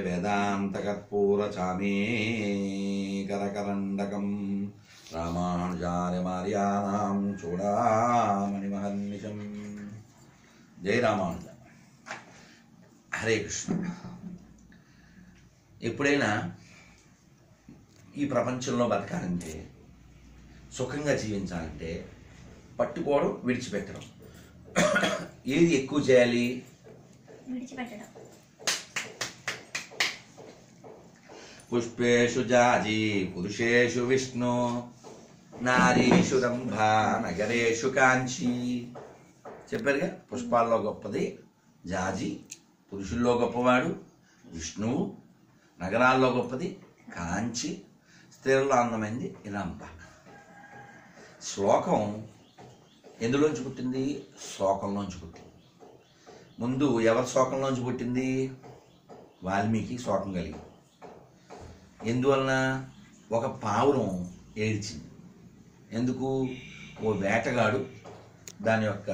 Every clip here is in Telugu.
వేదాంతకర్పూరచామీకరకరండకం రామానుజార్యమార్యాణం చూడామణిమహర్నిశం. జై రామానుజ. హరే కృష్ణ. ఎప్పుడైనా ఈ ప్రపంచంలో బతకాలంటే, సుఖంగా జీవించాలంటే పట్టుకోవడం, విడిచిపెట్టడం, ఏది ఎక్కువ చేయాలి? విడిచిపెట్టడం. పుష్పేషు జాజీ పురుషేషు విష్ణు నారీషు రంభ నగరేషు కాంచి. చెప్పారుగా, పుష్పాల్లో గొప్పది జాజి, పురుషుల్లో గొప్పవాడు విష్ణువు, నగరాల్లో గొప్పది కాంచి, స్త్రీల్లో అందమైంది రంభ. శ్లోకం ఎందులోంచి పుట్టింది? శ్లోకంలోంచి పుట్టింది. ముందు ఎవరి శ్లోకంలోంచి పుట్టింది? వాల్మీకి శ్లోకం కలిగి. ఎందువలన? ఒక పావురం ఏడ్చింది. ఎందుకు? ఓ వేటగాడు దాని యొక్క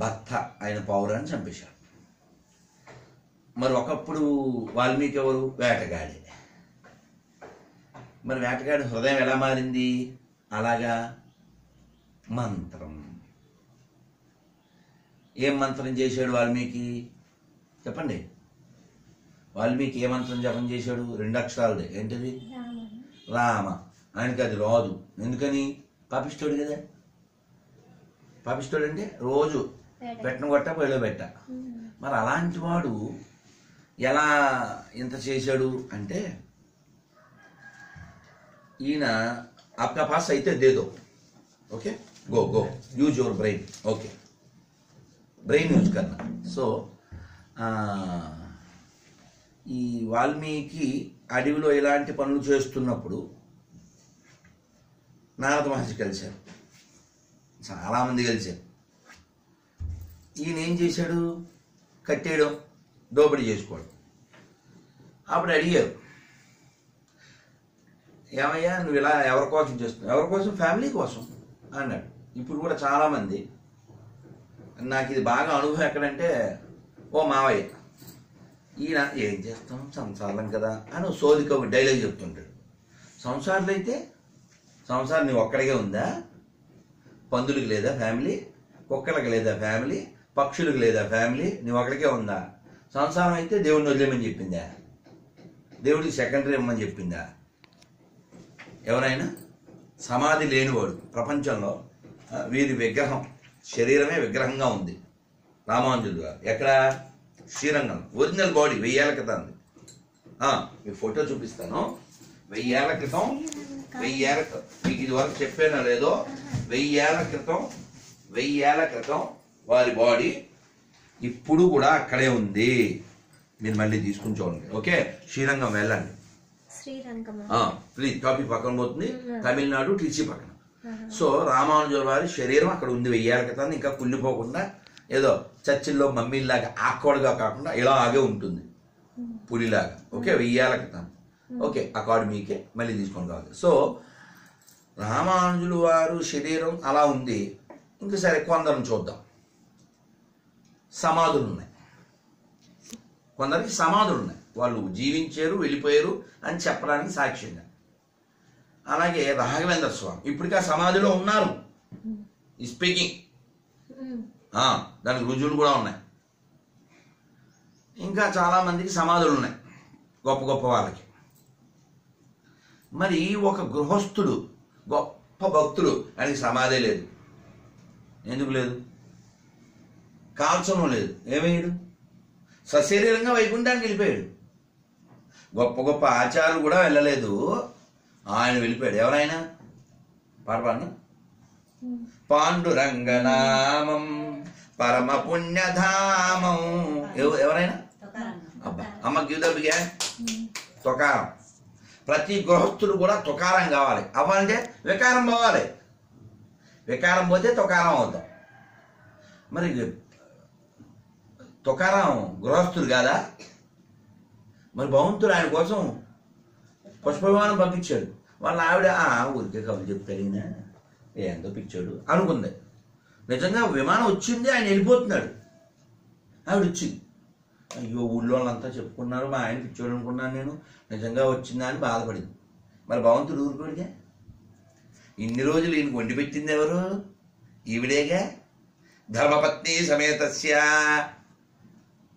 భర్త అయిన పావురాన్ని చంపేశాడు. మరి ఒకప్పుడు వాల్మీకి ఎవరు? వేటగాడే. మరి వేటగాడి హృదయం ఎలా మారింది? అలాగా మంత్రం. ఏం మంత్రం చేశాడు వాల్మీకి? చెప్పండి. వాల్మీకి ఏ మంత్రం జపం చేశాడు? 2 అక్షరాలదే. ఏంటిది? రామ. ఆయనకి అది రాదు. ఎందుకని? పాపిస్తోడు కదా. పాపిస్తోడు అంటే రోజు పెట్టను కొట్ట పొయ్యిలో పెట్ట. మరి అలాంటి వాడు ఎలా ఇంత చేశాడు అంటే, ఈయన आपका पास అయితే दे दो. Okay, go go use your brain. Okay, brain use కన్నా. సో ఈ వాల్మీకి అడవిలో ఇలాంటి పనులు చేస్తున్నప్పుడు నారద మహర్షి కలిశారు. చాలామంది కలిశారు. ఈయన ఏం చేశాడు? కట్టేయడం, దోపిడీ చేసుకోవడం. అప్పుడు అడిగారు, ఏమయ్యా నువ్వు ఇలా ఎవరి కోసం చేస్తున్నావు? ఎవరి కోసం? ఫ్యామిలీ కోసం అన్నాడు. ఇప్పుడు కూడా చాలామంది, నాకు ఇది బాగా అనుభవం ఎక్కడంటే, ఓ మావయ్య ఈయన ఏం చేస్తాం సంసారం కదా అని సోదిక డైలాగ్ చెప్తుంటాడు. సంసారంలో అయితే సంసారం నీ ఒక్కడిగే ఉందా? పందులకు లేదా ఫ్యామిలీ? కుక్కలకు లేదా ఫ్యామిలీ? పక్షులకు లేదా ఫ్యామిలీ? నీ ఒక్కడికే ఉందా? సంసారం అయితే దేవుడిని వదిలేమని చెప్పిందా? దేవుడికి సెకండరీ ఇవ్వమని చెప్పిందా? ఎవరైనా సమాధి లేనివాడు ప్రపంచంలో, వీరి విగ్రహం, శరీరమే విగ్రహంగా ఉంది రామానుజులు గారు. ఎక్కడ? శ్రీరంగం. ఒరిజినల్ బాడీ 1000 ఏళ్ల క్రితం. మీకు ఫోటో చూపిస్తాను. 1000 ఏళ్ల క్రితం, 1000 ఏళ్ల, మీకు ఇది వరకు చెప్పానో లేదో, 1000 ఏళ్ల క్రితం, 1000 ఏళ్ల క్రితం వారి బాడీ ఇప్పుడు కూడా అక్కడే ఉంది. మీరు మళ్ళీ తీసుకుని చూడండి. ఓకే, శ్రీరంగం వెళ్ళండి. ప్లీజ్, కాపీ పక్కన పోతుంది. తమిళనాడు టీసీ పక్కన. సో రామానుజుల వారి శరీరం అక్కడ ఉంది 1000 ఏళ్ల క్రితం. ఇంకా కుళ్ళిపోకుండా ఏదో చర్చిల్లో మమ్మీలాగా ఆక్వర్డ్గా కాకుండా ఇలాగే ఉంటుంది, పులిలాగా. ఓకే, 1000 ఏళ్ల క్రితం. ఓకే, అకార్డు మీకే మళ్ళీ తీసుకొని కావాలి. సో రామానుజులు వారు శరీరం అలా ఉంది. ఇంకా సరే, కొందరిని చూద్దాం. సమాధులు ఉన్నాయి. కొందరికి సమాధులు ఉన్నాయి. వాళ్ళు జీవించారు, వెళ్ళిపోయారు అని చెప్పడానికి సాక్ష్యంగా. అలాగే రాఘవేంద్ర స్వామి ఇప్పటికీ ఆ సమాధిలో ఉన్నారు. ఈ స్పీకింగ్, దానికి రుజువులు కూడా ఉన్నాయి. ఇంకా చాలా మందికి సమాధులు ఉన్నాయి, గొప్ప గొప్ప వాళ్ళకి. మరి ఒక గృహస్థుడు, గొప్ప భక్తుడు, ఆయనకి సమాధే లేదు. ఎందుకు లేదు? కాల్చడం లేదు. ఏమయ్యాడు? సశరీరంగా వైకుంఠానికి వెళ్ళిపోయాడు. గొప్ప గొప్ప ఆచారాలు కూడా వెళ్ళలేదు, ఆయన వెళ్ళిపోయాడు. ఎవరైనా పాట పాడిన పాండురంగనామం పరమ పుణ్యధామం. ఎవరైనా? అబ్బా, అమ్మ give the big hand. Tukaram. ప్రతి గృహస్థుడు కూడా తుకారం కావాలి. అవ్వాలంటే వికారం పోవాలి. వికారం పోతే తుకారం అవుతాం. మరి తుకారం గృహస్థుడు కాదా? మరి భగవంతుడు ఆయన కోసం పుష్ప విమానం పంపించాడు. వాళ్ళ ఆవిడ ఊరికే కబుర్లు చెప్తాడినా, ఏందో పిచ్చాడు అనుకుంది. నిజంగా విమానం వచ్చింది, ఆయన వెళ్ళిపోతున్నాడు. ఆవిడ వచ్చింది. అయ్యో ఊళ్ళో వాళ్ళంతా చెప్పుకున్నారు, మా ఆయన పిచ్చోడు అనుకున్నాను నేను, నిజంగా వచ్చిందా అని బాధపడింది. మరి భగవంతుడు ఊరుకోడిగా. ఇన్ని రోజులు ఈయనకు వండి పెట్టింది ఎవరు? ఈవిడేగా. ధర్మపత్ని సమేతస్య,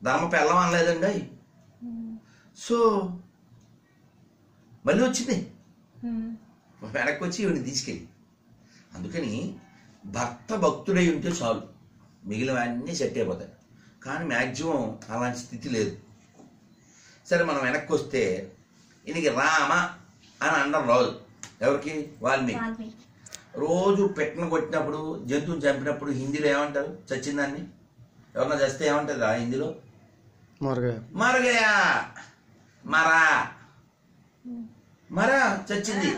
ధర్మ పెళ్ళం అనలేదండి. సో మళ్ళీ వచ్చింది, వెనక్కి వచ్చి ఈవిని తీసుకెళ్ళి. అందుకని భర్త భక్తుడై ఉంటే చాలు, మిగిలినవన్నీ సెట్ అయిపోతాయి. కానీ మ్యాక్సిమం అలాంటి స్థితి లేదు. సరే మనం వెనక్కి వస్తే ఈయనకి రామ అని అనడం రాదు. ఎవరికి? వాల్మీకి. రోజు పెట్టను కొట్టినప్పుడు, జంతువుని చంపినప్పుడు హిందీలో ఏమంటారు? చచ్చిందాన్ని ఎవరన్నా చస్తే ఏమంటారు ఆ హిందీలో? మరగయా, మరా మరా చచ్చింది.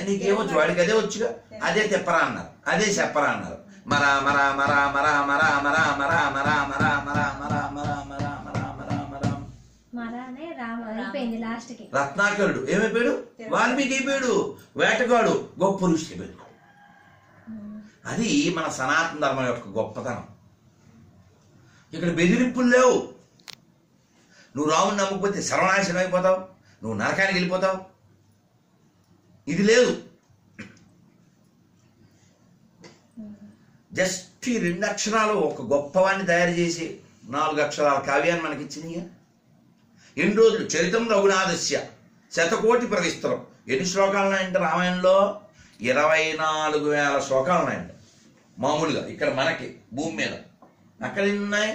నీకేమొచ్చు? వాడికి అదే వచ్చుగా, అదే తెప్పరా అన్నారు, అదే చెప్పరా అన్నారు. మరా మరా మరా మరా మరా మరా మరా మరా మరా మరా మరా మరా మరా మరా మరా మరా. రత్నాకరుడు ఏమైపోయాడు? వాల్మీకి అయిపోయాడు. వేటగాడు గొప్ప ఋషి అయిపోయాడు. అది మన సనాతన ధర్మం యొక్క గొప్పతనం. ఇక్కడ బెదిరింపులు లేవు. నువ్వు రాముని నమ్మకపోతే సర్వనాశనం అయిపోతావు, నువ్వు నరకానికి వెళ్ళిపోతావు. ఇది లేదు. జస్ట్ ఈ 2 అక్షరాలు ఒక గొప్పవాన్ని తయారు చేసి 4 అక్షరాల కావ్యాన్ని మనకి ఇచ్చింది. ఎన్ని రోజులు? చరితం రఘునాథస్య శతకోటి ప్రవిస్తరం. ఎన్ని శ్లోకాలు ఉన్నాయంటే రామాయణంలో? 24,000 శ్లోకాలు ఉన్నాయండి మామూలుగా. ఇక్కడ మనకి భూమి మీద. అక్కడ ఎన్ని ఉన్నాయి?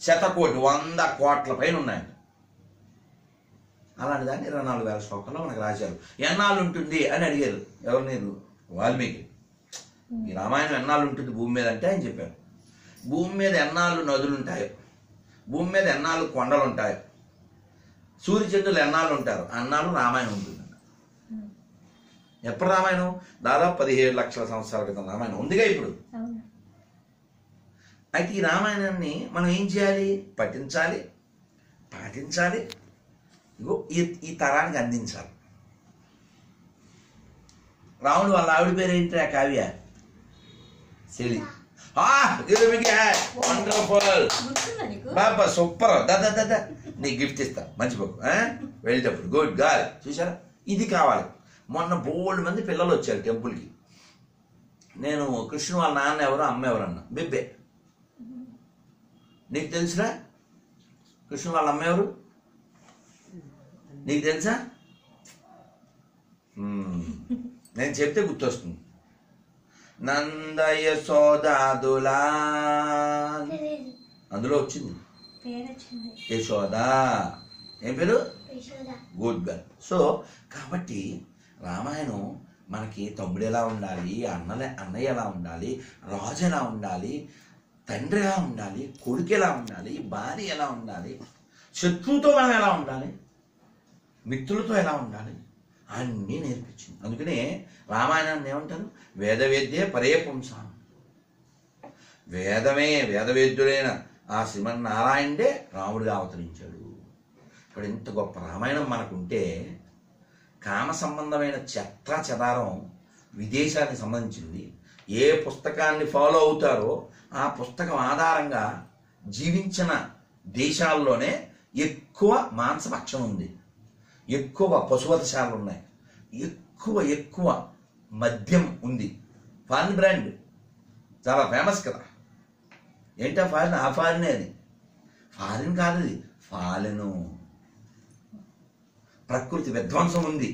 శతకోటి, 100 కోట్ల పైన ఉన్నాయండి. అలాంటి దాన్ని 24,000 శ్లోకాల్లో మనకు రాశారు. ఎన్నాళ్ళు ఉంటుంది అని అడిగారు. ఎవరు? నేను వాల్మీకి. ఈ రామాయణం ఎన్నాళ్ళు ఉంటుంది భూమి మీద అంటే ఆయన చెప్పారు, భూమి మీద ఎన్నాళ్ళు నదులు ఉంటాయో, భూమి మీద ఎన్నాళ్ళు కొండలు ఉంటాయో, సూర్యచంద్రులు ఎన్నాళ్ళు ఉంటారు అన్నాళ్ళు రామాయణం ఉంటుంది. ఎప్పుడు రామాయణం? దాదాపు 17 లక్షల సంవత్సరాల క్రితం రామాయణం ఉందిగా ఇప్పుడు. అయితే ఈ రామాయణాన్ని మనం ఏం చేయాలి? పఠించాలి, పాటించాలి, ఇగో ఈ తరానికి అందించాలి. రాముడు వాళ్ళ ఆవిడ పేరు ఏంటి? ఆ కావ్య శైలి. బాబా సూపర్, దా నీకు గిఫ్ట్ ఇస్తా, మంచిపోకు వెళ్ళేటప్పుడు. Good girl. చూసారా? ఇది కావాలి. మొన్న బోల్డ్ మంది పిల్లలు వచ్చారు టెంపుల్కి. నేను కృష్ణుడు వాళ్ళ నాన్న ఎవరు, అమ్మ ఎవరు అన్నా. బిబ్బే. నీకు తెలుసురా కృష్ణుడు వాళ్ళ అమ్మ ఎవరు? నీకు తెలుసా? నేను చెప్తే గుర్తొస్తుంది. నంద యశోదాదులా అందులో వచ్చింది యశోద. ఏం పేరు? Good girl. సో కాబట్టి రామాయణం మనకి తమ్ముడు ఎలా ఉండాలి, అన్నయ్య ఎలా ఉండాలి, రాజు ఎలా ఉండాలి, తండ్రి ఎలా ఉండాలి, కొడుకు ఎలా ఉండాలి, భార్య ఎలా ఉండాలి, శత్రువుతో మనం ఎలా ఉండాలి, మిత్రులతో ఎలా ఉండాలి అన్నీ నేర్పించింది. అందుకనే రామాయణాన్ని ఏమంటారు? వేదవేద్యే పరే పుంసాం. వేదవేద్యుడైన ఆ శ్రీమన్నారాయణుడే రాముడిగా అవతరించాడు. ఇక్కడ ఇంత గొప్ప రామాయణం మనకుంటే కామ సంబంధమైన చెదారం విదేశానికి సంబంధించింది. ఏ పుస్తకాన్ని ఫాలో అవుతారో ఆ పుస్తకం ఆధారంగా జీవించిన దేశాల్లోనే ఎక్కువ మాంసభక్షం ఉంది, ఎక్కువ పశువధశాలలు ఉన్నాయి, ఎక్కువ మద్యం ఉంది. ఫారిన్ బ్రాండ్ చాలా ఫేమస్ కదా. ఏంటా ఫారిన్? ఆ ఫారినే అది. ఫారిన్ కాదు, అది ఫాలిను. ప్రకృతి విధ్వంసం ఉంది,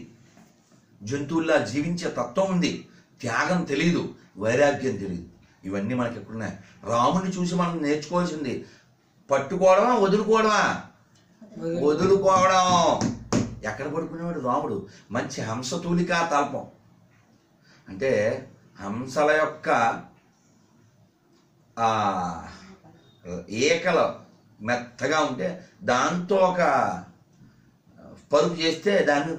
జంతువుల్లా జీవించే తత్వం ఉంది, త్యాగం తెలీదు, వైరాగ్యం తెలీదు. ఇవన్నీ మనకి ఎక్కడున్నాయి? రాముడిని చూసి మనం నేర్చుకోవాల్సింది పట్టుకోవడమా, వదులుకోవడమా? వదులుకోవడం. ఎక్కడ పడుకునేవాడు రాముడు? మంచి హంసతూలికా తల్పం. అంటే హంసల యొక్క ఏకల మెత్తగా ఉంటే దాంతో ఒక పరుపు చేస్తే దాన్ని